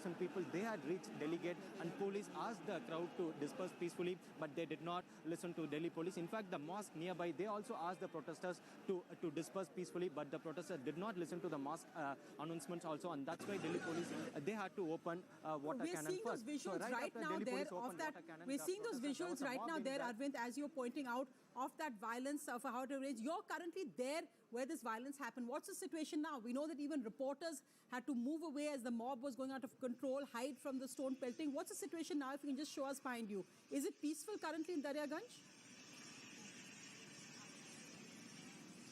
15,000 people, they had reached Delhi Gate, and police asked the crowd to disperse peacefully, but they did not listen to Delhi police. In fact, the mosque nearby, they also asked the protesters to disperse peacefully, but the protesters did not listen to the mosque announcements also, and that's why Delhi police, they had to open water cannon first. We're seeing those visuals right now there of that. We're seeing those visuals right now there, Arvind, as you're pointing out, of that violence, of how to arrange. You're currently there where this violence happened. What's the situation now? We know that even reporters had to move away as the mob was going out of control, hide from the stone pelting. What's the situation now? If you can just show us behind you. Is it peaceful currently in Daryaganj?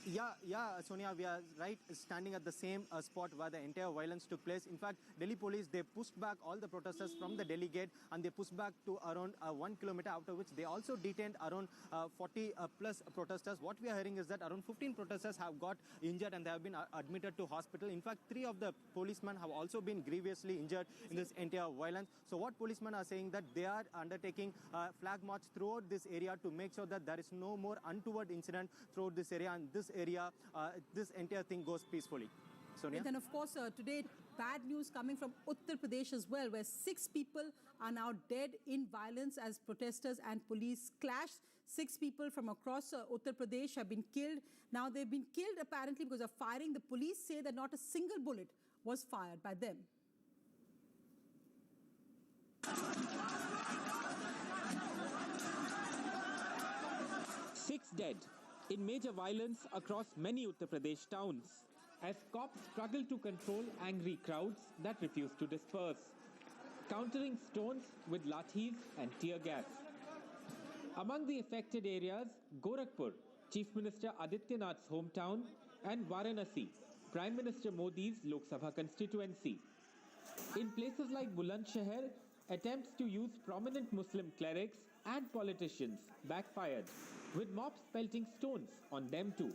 Yeah, Sonia, we are right standing at the same spot where the entire violence took place. In fact, Delhi police, they pushed back all the protesters from the Delhi Gate, and they pushed back to around 1 kilometer, after which they also detained around 40 plus protesters. What we are hearing is that around 15 protesters have got injured and they have been admitted to hospital. In fact, 3 of the policemen have also been grievously injured in this entire violence. So what policemen are saying that they are undertaking flag march throughout this area to make sure that there is no more untoward incident throughout this area, and this area, this entire thing goes peacefully. Sonia? And then, of course, today, bad news coming from Uttar Pradesh as well, where 6 people are now dead in violence as protesters and police clash. 6 people from across Uttar Pradesh have been killed. Now, they've been killed apparently because of firing. The police say that not a single bullet was fired by them. Six dead in major violence across many Uttar Pradesh towns as cops struggle to control angry crowds that refuse to disperse, countering stones with lathis and tear gas. Among the affected areas, Gorakhpur, Chief Minister Adityanath's hometown, and Varanasi, Prime Minister Modi's Lok Sabha constituency. In places like Bulandshahr, attempts to use prominent Muslim clerics and politicians backfired, with mobs pelting stones on them too.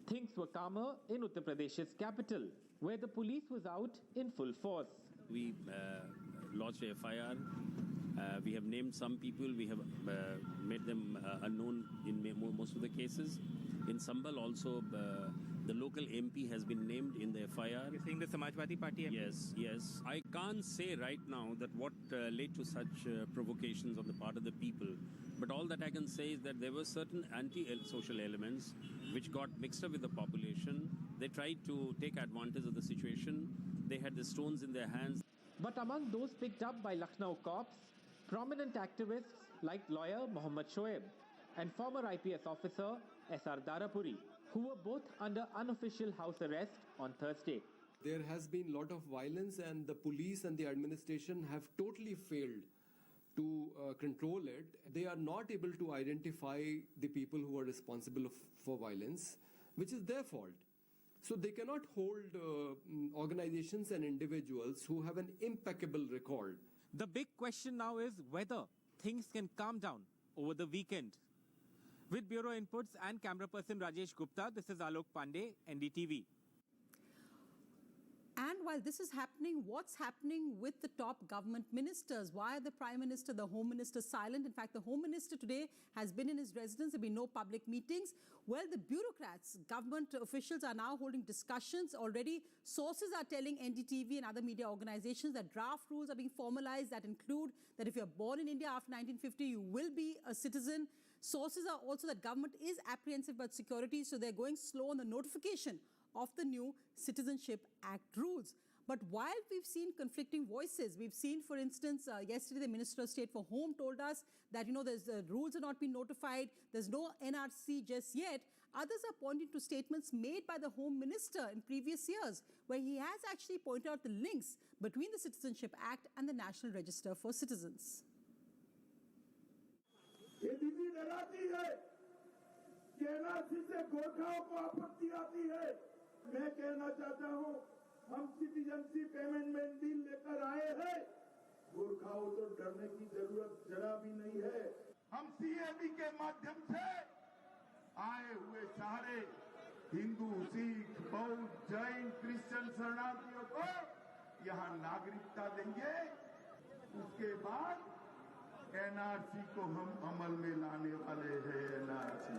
Things were calmer in Uttar Pradesh's capital, where the police was out in full force. We lodged a FIR. We have named some people. We have made them unknown in most of the cases. In Sambal also, the local MP has been named in the FIR. You're saying the Samajwadi Party MP? Yes. I can't say right now that what led to such provocations on the part of the people. But all that I can say is that there were certain anti-social elements which got mixed up with the population. They tried to take advantage of the situation. They had the stones in their hands. But among those picked up by Lucknow cops, prominent activists like lawyer Mohammad Shoaib and former IPS officer S.R. Darapuri, who were both under unofficial house arrest on Thursday. There has been a lot of violence, and the police and the administration have totally failed to control it. They are not able to identify the people who are responsible for violence, which is their fault. So they cannot hold organizations and individuals who have an impeccable record. The big question now is whether things can calm down over the weekend. With Bureau Inputs and camera person Rajesh Gupta, this is Alok Pandey, NDTV. And while this is happening, what's happening with the top government ministers? Why are the Prime Minister, the Home Minister silent? In fact, the Home Minister today has been in his residence. There have been no public meetings. Well, the bureaucrats, government officials are now holding discussions. Already, sources are telling NDTV and other media organizations that draft rules are being formalized that include that if you're born in India after 1950, you will be a citizen. Sources are also that government is apprehensive about security, so they're going slow on the notification of the new Citizenship Act rules. But while we've seen conflicting voices, we've seen, for instance, yesterday the Minister of State for Home told us that, the rules have not been notified, there's no NRC just yet. Others are pointing to statements made by the Home Minister in previous years, where he has actually pointed out the links between the Citizenship Act and the National Register for Citizens. ये दीदी डराती है कि NRC से गोरखाओं को आपत्ति आती है। मैं कहना चाहता हूं, हम सिटीजनशिप अमेंडमेंट बिल लेकर आए हैं, गोरखाओं तो डरने की जरूरत जरा भी नहीं है। हम सीएबी के माध्यम से आए हुए सारे हिंदू, सिख, बौद्ध, जैन, क्रिश्चियन शरणार्थियों को यहां नागरिकता देंगे। उसके बाद एनआरसी को हम अमल में लाने वाले हैं। एनआरसी